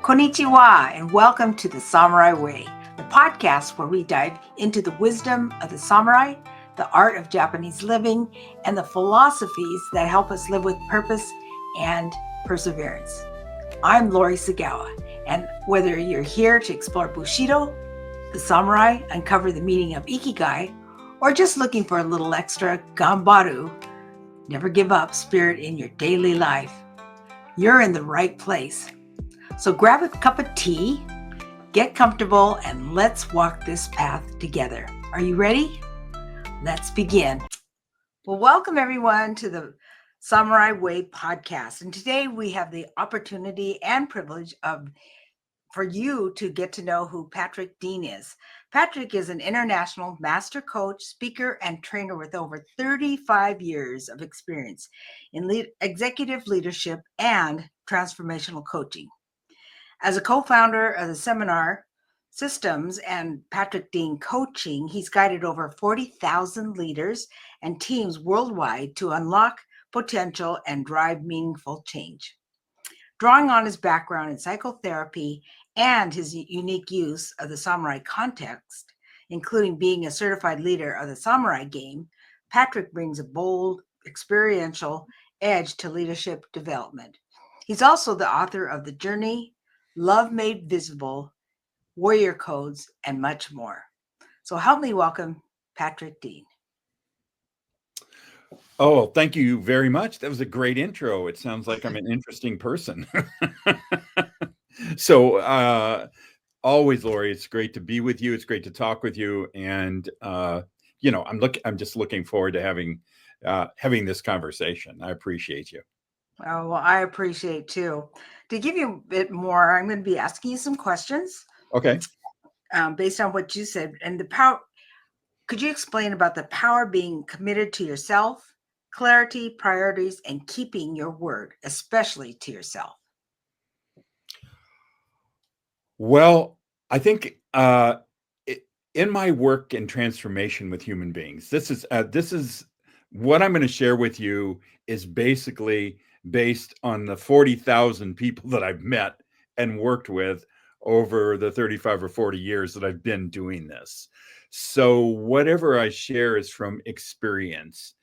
Konnichiwa, and welcome to the Samurai Way, the podcast where we dive into the wisdom of the samurai, the art of Japanese living, and the philosophies that help us live with purpose and perseverance. I'm Lori Tsugawa, and whether you're here to explore Bushido, the samurai, uncover the meaning of Ikigai, or just looking for a little extra gambaru, never give up spirit in your daily life, you're in the right place. So grab a cup of tea, get comfortable, and let's walk this path together. Are you ready? Let's begin. Well, welcome everyone to the Samurai Way podcast. And today we have the opportunity and privilege for you to get to know who Patrick Dean is. Patrick is an international master coach, speaker, and trainer with over 35 years of experience in executive leadership and transformational coaching. As a co-founder of the seminar Systems and Patrick Dean Coaching, he's guided over 40,000 leaders and teams worldwide to unlock potential and drive meaningful change. Drawing on his background in psychotherapy and his unique use of the samurai context, including being a certified leader of the samurai game, Patrick brings a bold, experiential edge to leadership development. He's also the author of The Journey, Love Made Visible, Warrior Codes, and much more. So help me welcome Patrick Dean. Oh, thank you very much. That was a great intro. It sounds like I'm an interesting person. So always, Lori, it's great to be with you. It's great to talk with you. And I'm just looking forward to having this conversation. I appreciate you. Oh, well, I appreciate too. To give you a bit more, I'm going to be asking you some questions. Okay. Based on what you said. And the power, could you explain about the power being committed to yourself, clarity, priorities, and keeping your word, especially to yourself? Well, I think in my work and transformation with human beings, this is what I'm going to share with you is basically based on the 40,000 people that I've met and worked with over the 35 or 40 years that I've been doing this. So whatever I share is from experience,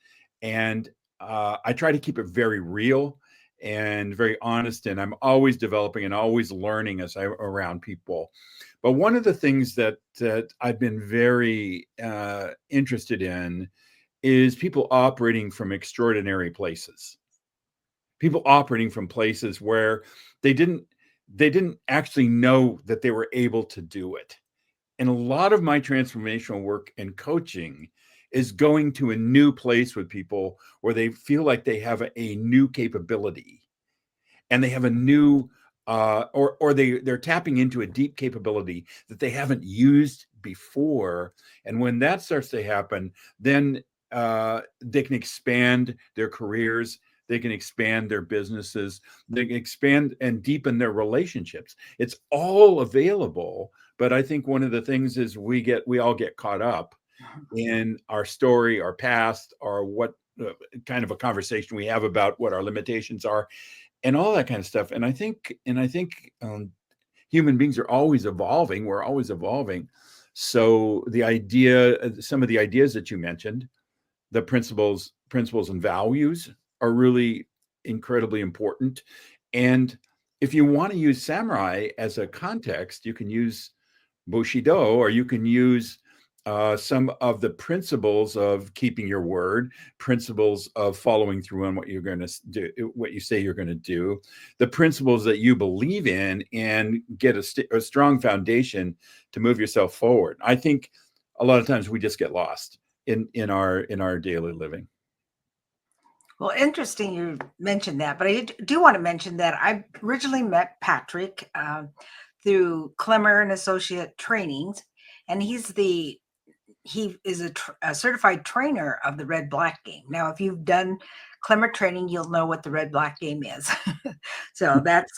and I try to keep it very real and very honest, and I'm always developing and always learning as I'm around people. But one of the things that I've been very interested in is people operating from extraordinary places. People operating from places where they didn't actually know that they were able to do it. And a lot of my transformational work and coaching is going to a new place with people where they feel like they have a new capability, and they have a new or they're tapping into a deep capability that they haven't used before. And when that starts to happen, then they can expand their careers, they can expand their businesses, they can expand and deepen their relationships. It's all available. But I think one of the things is we all get caught up in our story, our past, or what kind of a conversation we have about what our limitations are, and all that kind of stuff. And I think human beings are always evolving. We're always evolving. So some of the ideas that you mentioned, the principles and values, are really incredibly important. And if you want to use samurai as a context, you can use Bushido, or you can use some of the principles of keeping your word, principles of following through on what you're going to do, what you say you're going to do, the principles that you believe in, and get a strong foundation to move yourself forward. I think a lot of times we just get lost in our daily living. Well, interesting you mentioned that, but I do want to mention that I originally met Patrick through Clemmer and Associate Trainings, and he is a certified trainer of the Red Black game. Now, if you've done Clemmer training, you'll know what the Red Black game is. So that's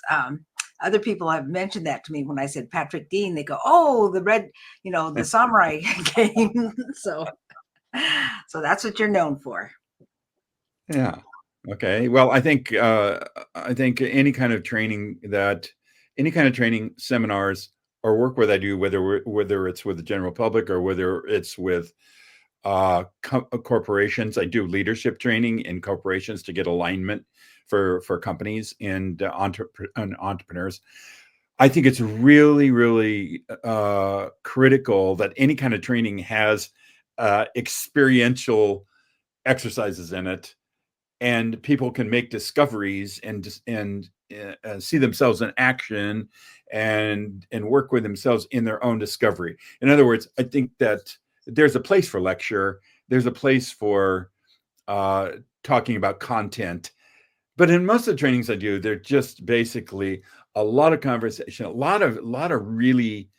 other people have mentioned that to me when I said Patrick Dean. They go, "Oh, the samurai game." So that's what you're known for. Yeah. Okay. Well, I think any kind of training that any kind of training, seminars, or work that I do, whether it's with the general public or whether it's with corporations. I do leadership training in corporations to get alignment for companies and entrepreneurs. I think it's really, really critical that any kind of training has experiential exercises in it, and people can make discoveries and see themselves in action and work with themselves in their own discovery. In other words, I think that there's a place for lecture, there's a place for uh, talking about content, but in most of the trainings I do, they're just basically a lot of conversation, a lot of really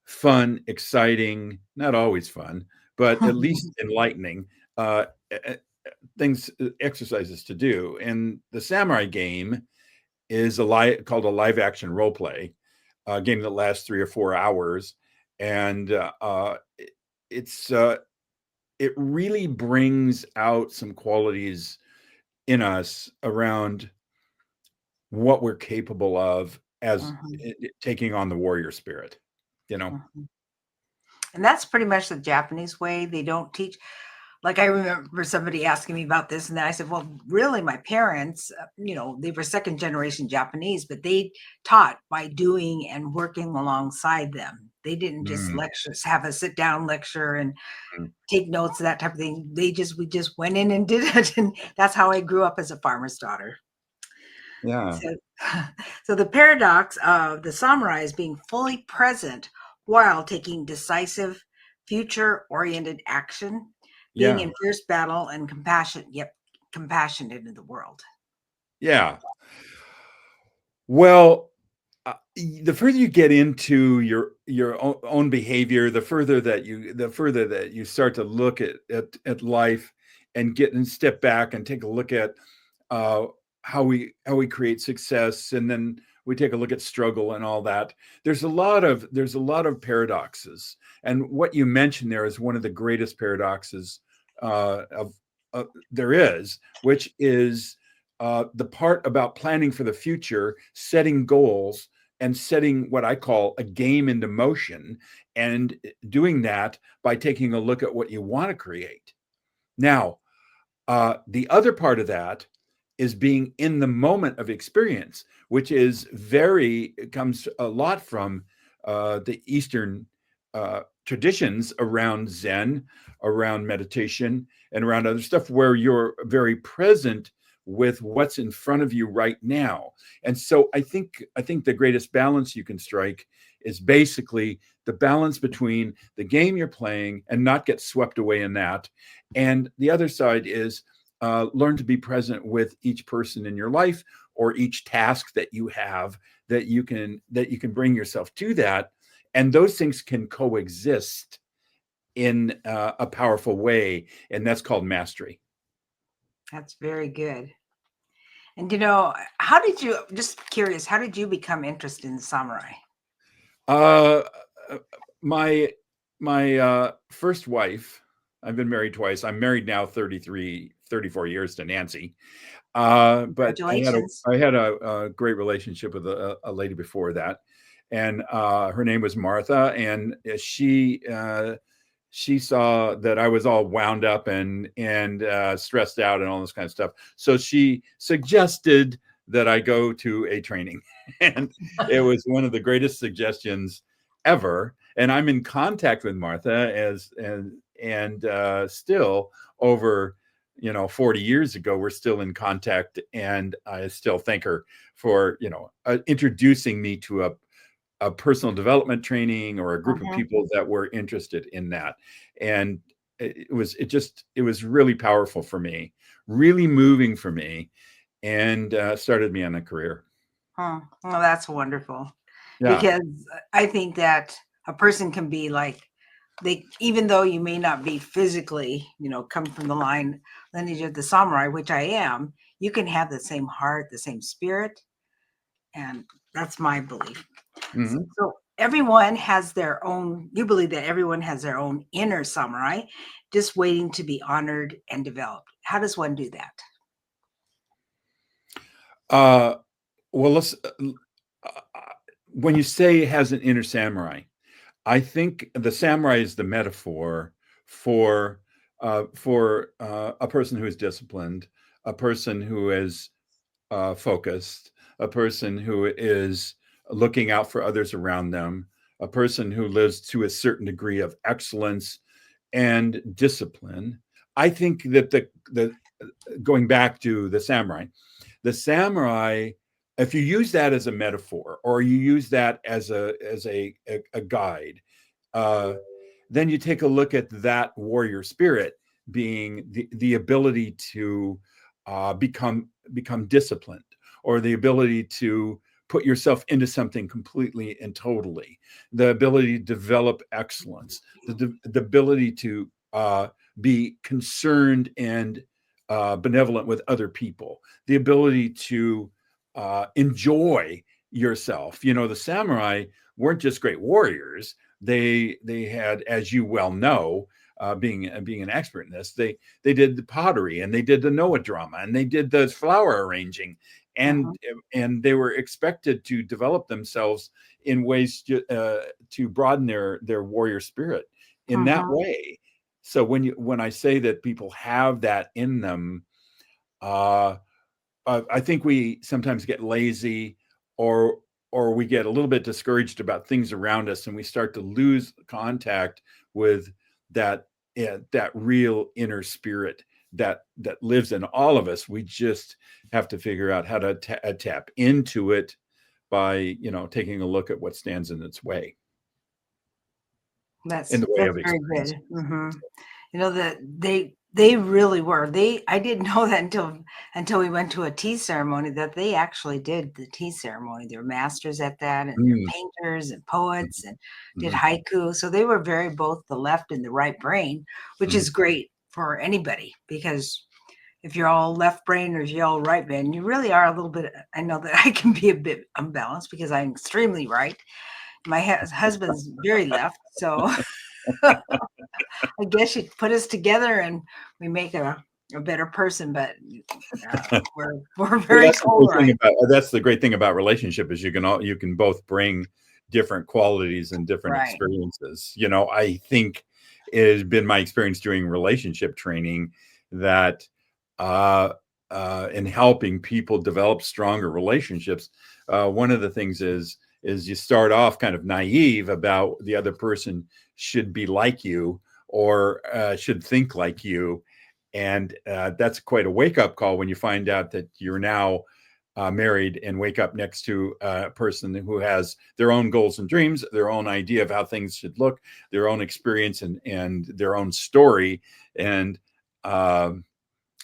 fun, exciting, not always fun, but at least enlightening uh, things, exercises to do. And the samurai game is called a live action role play, a game that lasts 3 or 4 hours, and it's it really brings out some qualities in us around what we're capable of as Mhm, taking on the warrior spirit, you know. mhm. And that's pretty much the Japanese way. They don't teach. Like I remember somebody asking me about this, and then I said, "Well, really, my parents, they were second generation Japanese, but they taught by doing and working alongside them. They didn't just Mm, have a sit down lecture and mm. take notes, that type of thing. We just went in and did it, and that's how I grew up as a farmer's daughter." Yeah, So, so the paradox of the samurai is being fully present while taking decisive, future-oriented action, being yeah, in fierce battle and compassionate in the world. yeah. Well, the further you get into your own behavior, the further that you start to look at life and get and step back and take a look at uh, how we create success, and then we take a look at struggle and all that. There's a lot of paradoxes, and what you mentioned there is one of the greatest paradoxes of there is, which is the part about planning for the future, setting goals, and setting what I call a game into motion, and doing that by taking a look at what you want to create. Now, the other part of that is being in the moment of experience, which it comes a lot from the Eastern traditions around Zen, around meditation, and around other stuff where you're very present with what's in front of you right now. And so I think the greatest balance you can strike is basically the balance between the game you're playing and not get swept away in that, and the other side is learn to be present with each person in your life or each task that you have, that you can bring yourself to that, and those things can coexist in a powerful way, and that's called mastery. That's very good. And just curious, how did you become interested in samurai? Uh, my first wife. I've been married twice. I'm married now 34 years to Nancy. But Congratulations. I had a great relationship with a lady before that, and her name was Martha, and she saw that I was all wound up and stressed out and all this kind of stuff. So she suggested that I go to a training, and it was one of the greatest suggestions ever. And I'm in contact with Martha and still over 40 years ago, we're still in contact, and I still thank her for introducing me to a personal development training or a group of Mhm. people that were interested in that. And it was really powerful for me, really moving for me, and started me on a career. Well, that's wonderful Yeah. because I think that a person can be like even though you may not be physically, come from the lineage of the samurai, which I am, you can have the same heart, the same spirit, and that's my belief. Hmm. So everyone has their own. You believe that everyone has their own inner samurai, just waiting to be honored and developed. How does one do that? Uh, well, let's. when you say has an inner samurai, I think the samurai is the metaphor for a person who is disciplined, a person who is focused, a person who is looking out for others around them, a person who lives to a certain degree of excellence and discipline. I think that the going back to the samurai, if you use that as a metaphor or you use that as a guide, uh, then you take a look at that warrior spirit being the ability to become disciplined, or the ability to put yourself into something completely and totally, the ability to develop excellence, the ability to be concerned and benevolent with other people, the ability to enjoy yourself. The samurai weren't just great warriors. They had, as you well know, being an expert in this, they did the pottery, and they did the Noah drama, and they did the flower arranging, Mhm, and and they were expected to develop themselves in ways to broaden their warrior spirit in that mhm. way. So when I say that people have that in them, uh, I think we sometimes get lazy, or we get a little bit discouraged about things around us, and we start to lose contact with that that real inner spirit that lives in all of us. We just have to figure out how to tap into it by taking a look at what stands in its way, in the way That's of very experience. good. That they really were. I didn't know that until we went to a tea ceremony, that they actually did the tea ceremony. They were masters at that, and they're Mm, painters and poets and did mhm, haiku. So they were very both the left and the right brain, which mhm. is great for anybody, because if you're all left brain or if you're all right brain, you really are a little bit. I know that I can be a bit unbalanced because I'm extremely right. My husband's very left, so I guess you put us together and we make a better person, but we're Well, very polarized. that's the great thing about relationship is you can both bring different qualities and different Right. experiences. I think it has been my experience doing relationship training that uh, in helping people develop stronger relationships, one of the things is you start off kind of naive about the other person should be like you, or should think like you, and that's quite a wake up call when you find out that you're now married and wake up next to a person who has their own goals and dreams, their own idea of how things should look, their own experience, and their own story. And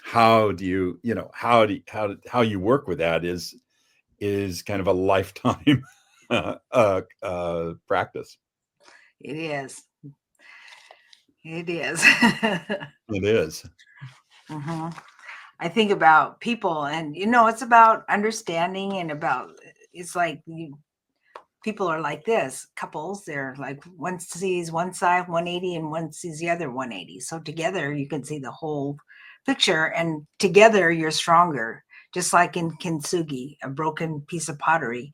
how do how you work with that is kind of a lifetime practice. It is. It is. It is. Mhm. I think about people, and it's about understanding, and about it's like people are like this couples. They're like, one sees one side 180 and one sees the other 180. So together you can see the whole picture, and together you're stronger. Just like in kintsugi, a broken piece of pottery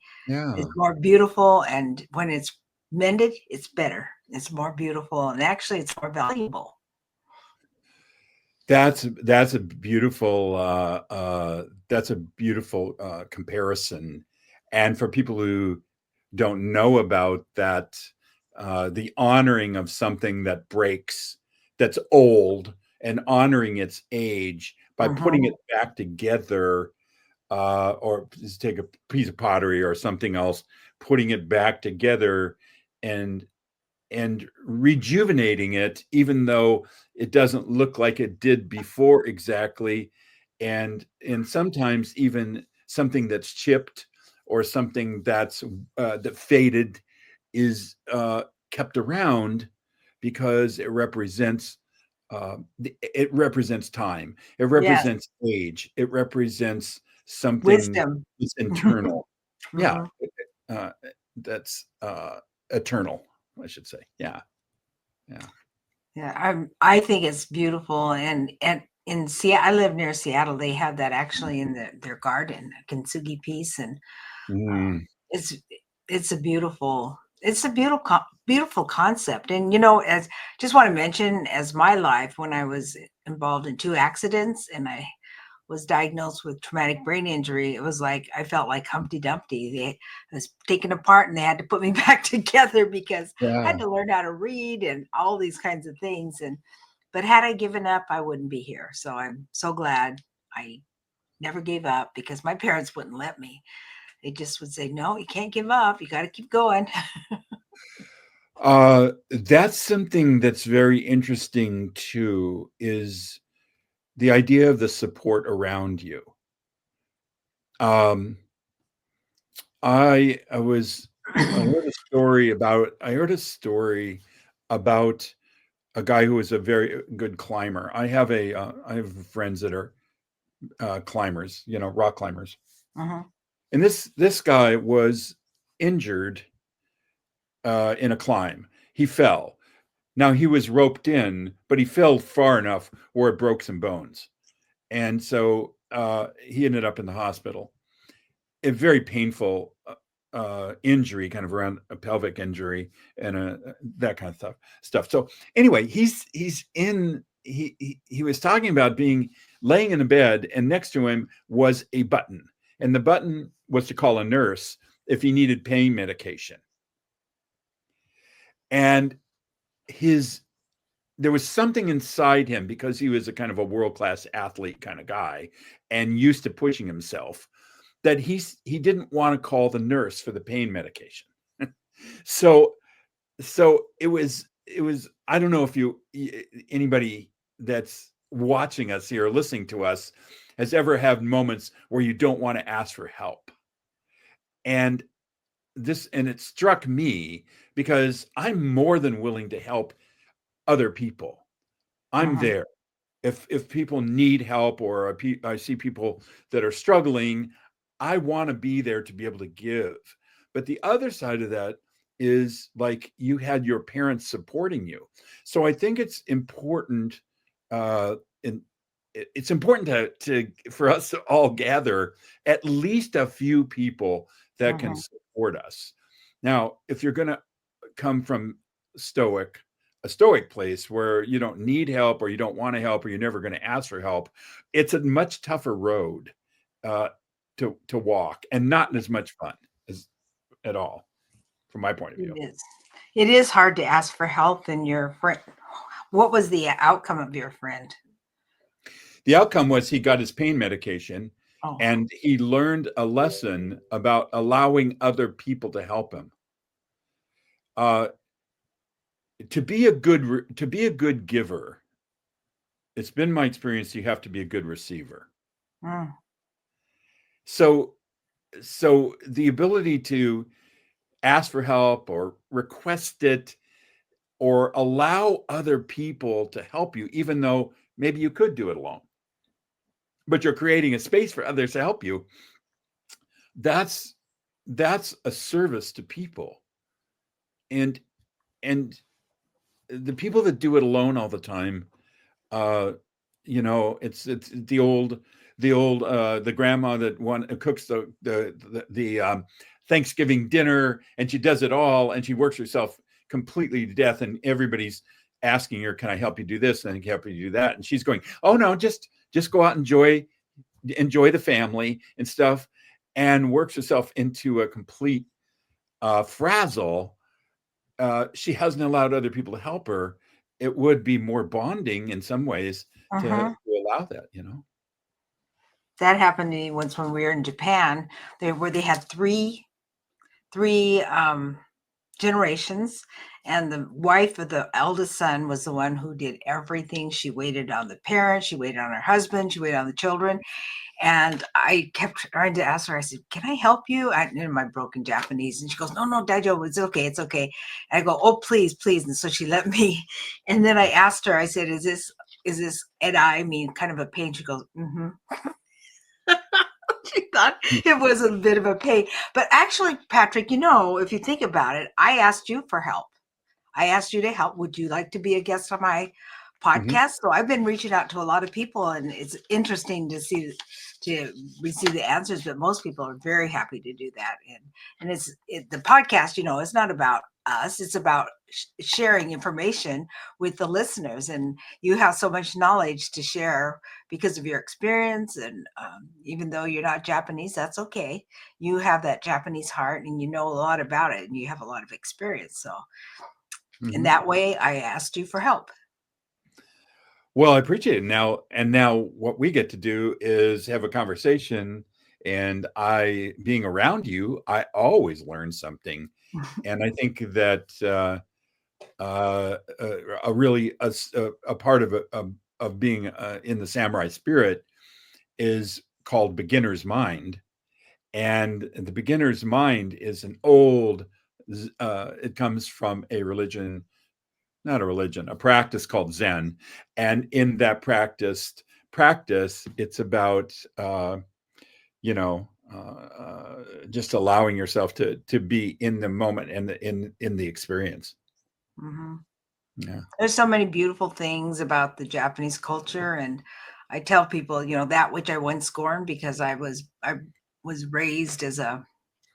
is Yeah. more beautiful, and when it's mended, it's better. It's more beautiful, and actually it's more valuable. That's a beautiful comparison, and for people who don't know about that, the honoring of something that breaks, that's old, and honoring its age by putting Mhm. it back together, or just take a piece of pottery or something else, putting it back together, and rejuvenating it, even though it doesn't look like it did before exactly, and sometimes even something that's chipped, or something that faded, is kept around because it represents time, it Yes, represents age, it represents something wisdom. that's internal. Yeah, Mhm. uh, that's eternal, I should say. Yeah, yeah. Yeah, I think it's beautiful, and in Seattle, I live near Seattle. They have that actually in their garden, a kintsugi piece, and Mm, it's it's a beautiful concept. And as just want to mention, as my life, when I was involved in two accidents and I was diagnosed with traumatic brain injury, it was like I felt like Humpty Dumpty. I was taken apart and they had to put me back together because I had Yeah. to learn how to read and all these kinds of things. And but had I given up, I wouldn't be here. So I'm so glad I never gave up, because my parents wouldn't let me. They just would say, "No, you can't give up. You got to keep going." That's something that's very interesting too, is the idea of the support around you. Um, I was I heard a story about a guy who was a very good climber. I have friends that are climbers, rock climbers, Mhm, and this guy was injured in a climb. He fell. Now he was roped in, but he fell far enough where it broke some bones, and so he ended up in the hospital. A very painful injury, kind of around a pelvic injury and that kind of stuff. So anyway, he was talking about being laying in a bed, and next to him was a button, and the button was to call a nurse if he needed pain medication. And his there was something inside him, because he was a kind of a world class athlete kind of guy and used to pushing himself, that he didn't want to call the nurse for the pain medication. so it was I don't know if anybody that's watching us here, listening to us, has ever had moments where you don't want to ask for help. And it struck me, because I'm more than willing to help other people. I'm mhm, there. If people need help, or I see people that are struggling, I want to be there to be able to give. But the other side of that is, like, you had your parents supporting you. So I think it's important, uh, and it's important to for us to all gather at least a few people that can mhm, support us. Now, if you're going to come from stoic a stoic place where you don't need help, or you don't want to help, or you're never going to ask for help, it's a much tougher road uh, to walk, and not as much fun as at all, from my point of it view. is. It is hard to ask for help, and your friend, what was the outcome of your friend? The outcome was he got his pain medication, Oh, and he learned a lesson about allowing other people to help him. Uh, to be a good giver, it's been my experience, you have to be a good receiver. mm, So the ability to ask for help, or request it, or allow other people to help you, even though maybe you could do it alone, but you're creating a space for others to help you. That's that's a service to people. And and the people that do it alone all the time, uh it's the grandma that cooks the Thanksgiving dinner, and she does it all, and she works herself completely to death, and everybody's asking her, can I help you do this, and I can help you do that, and she's going, oh no, just go out and enjoy the family and stuff, and works herself into a complete frazzle. She hasn't allowed other people to help her. It would be more bonding in some ways to mhm. allow that. That happened to me once when we were in Japan. Where they had three generations, and the wife of the eldest son was the one who did everything. She waited on the parents, she waited on her husband, she waited on the children. And I kept trying to ask her, I said, "Can I help you?" In my broken Japanese. And she goes, "No, no, Dajo, it's okay, it's okay." And I go, "Oh, please, please." And so she let me. And then I asked her, I said, is this and I mean kind of a pain? She goes, mm-hmm. She thought it was a bit of a pain. But actually, Patrick, if you think about it, I asked you for help. I asked you to help. Would you like to be a guest on my Mhm. podcast? So I've been reaching out to a lot of people, and it's interesting to see to receive the answers, but most people are very happy to do that. And the podcast, it's not about us, it's about sharing information with the listeners. And you have so much knowledge to share because of your experience. And even though you're not Japanese, that's okay. You have that Japanese heart and you know a lot about it and you have a lot of experience. So in Mhm. that way, I asked you for help. Well, I appreciate it. Now what we get to do is have a conversation, and being around you, I always learn something. And I think that a really a part of being in the samurai spirit is called beginner's mind. And the beginner's mind is an old, it comes from a religion, not a religion, a practice called Zen. And in that practice, it's about, you know, just allowing yourself to be in the moment and in the experience. Hmm. Yeah. There's so many beautiful things about the Japanese culture, and I tell people, that which I once scorned because I was raised as a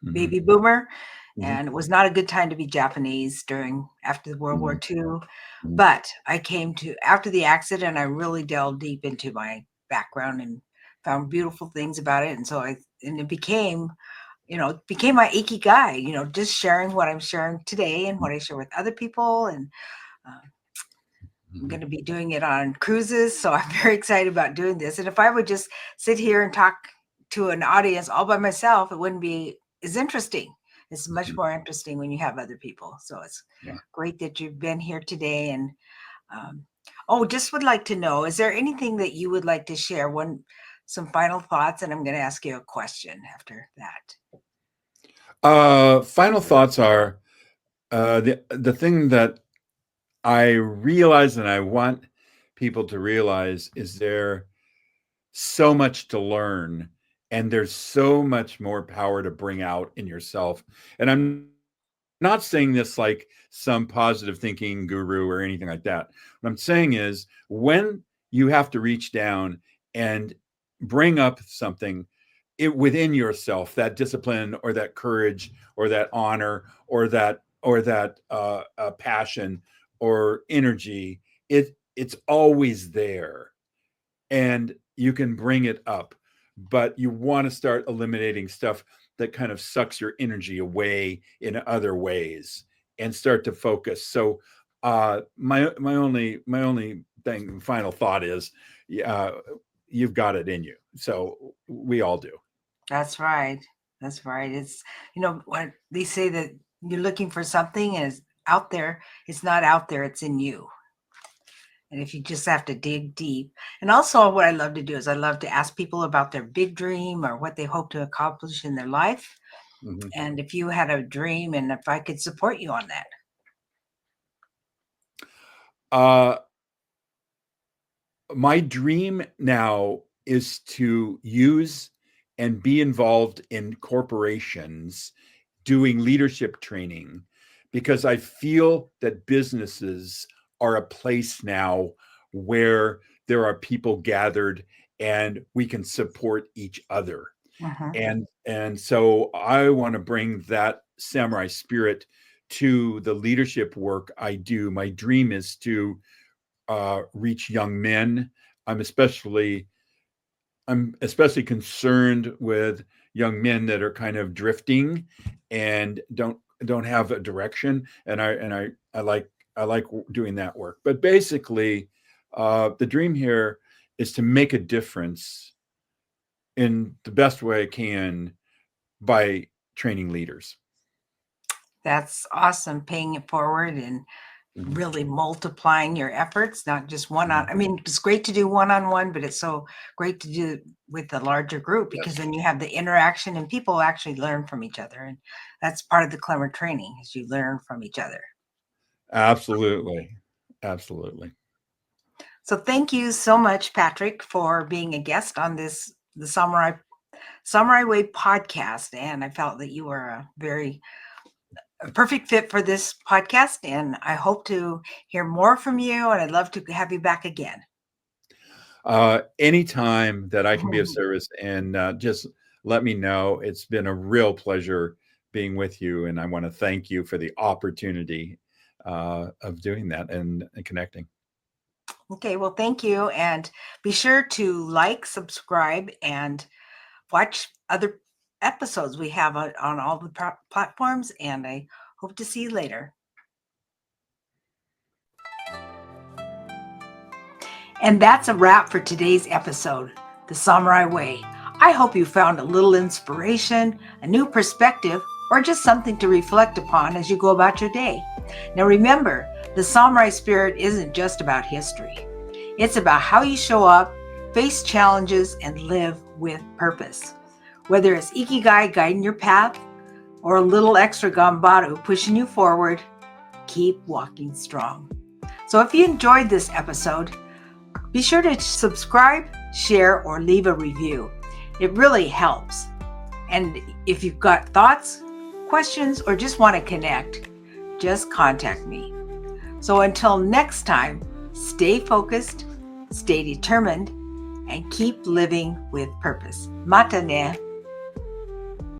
Hmm. baby boomer, Hmm. and it was not a good time to be Japanese during after the World War Hmm. II. But I came to after the accident, I really delved deep into my background and found beautiful things about it, and so it became it became my ikigai, just sharing what I'm sharing today and what I share with other people. And uh, I'm Hmm. going to be doing it on cruises, so I'm very excited about doing this. And if I would just sit here and talk to an audience all by myself, it wouldn't be as interesting. It's much more interesting when you have other people. So it's Yeah. great that you've been here today. And oh, just would like to know, is there anything that you would like to share? Some final thoughts, and I'm going to ask you a question after that. Final thoughts are the thing that I realize and I want people to realize is there so much to learn, and there's so much more power to bring out in yourself. And I'm not saying this like some positive thinking guru or anything like that. What I'm saying is when you have to reach down and bring up something within yourself, that discipline or that courage or that honor or that passion or energy, it's always there, and you can bring it up, but you want to start eliminating stuff that kind of sucks your energy away in other ways and start to focus. So my only thing final thought is, uh, you've got it in you, so we all do. That's right. That's right. It's, what they say that you're looking for something and it's out there. It's not out there, it's in you. And if you just have to dig deep. And also, what I love to do is I love to ask people about their big dream or what they hope to accomplish in their life. Mhm. And if you had a dream and if I could support you on that. uh my dream now is to use and be involved in corporations doing leadership training, because I feel that businesses are a place now where there are people gathered and we can support each other. Mhm. And so I want to bring that samurai spirit to the leadership work I do. My dream is to reach young men. I'm especially I'm especially concerned with young men that are kind of drifting and don't have a direction. And I like doing that work. But basically, the dream here is to make a difference in the best way I can by training leaders. That's awesome. Paying it forward and Mhm. really multiplying your efforts, not just Mhm. I mean, it's great to do one-on-one, but it's so great to do it with a larger group because Yes, then you have the interaction and people actually learn from each other. And that's part of the clever training is you learn from each other. absolutely, absolutely. So thank you so much, Patrick, for being a guest on the Samurai Way podcast. And I felt that you were a perfect fit for this podcast. And I hope to hear more from you. And I'd love to have you back again. Anytime that I can be of service, and just let me know. It's been a real pleasure being with you, and I want to thank you for the opportunity of doing that and connecting. Okay, well, thank you. And be sure to like, subscribe, and watch other episodes we have on all the platforms. And I hope to see you later. And that's a wrap for today's episode, The Samurai Way. I hope you found a little inspiration, a new perspective, or just something to reflect upon as you go about your day. Now remember, the samurai spirit isn't just about history. It's about how you show up, face challenges, and live with purpose. Whether it's Ikigai guiding your path or a little extra Gambaru pushing you forward, keep walking strong. So if you enjoyed this episode, be sure to subscribe, share, or leave a review. It really helps. And if you've got thoughts, questions, or just want to connect, just contact me. So until next time, stay focused, stay determined, and keep living with purpose. Mata ne.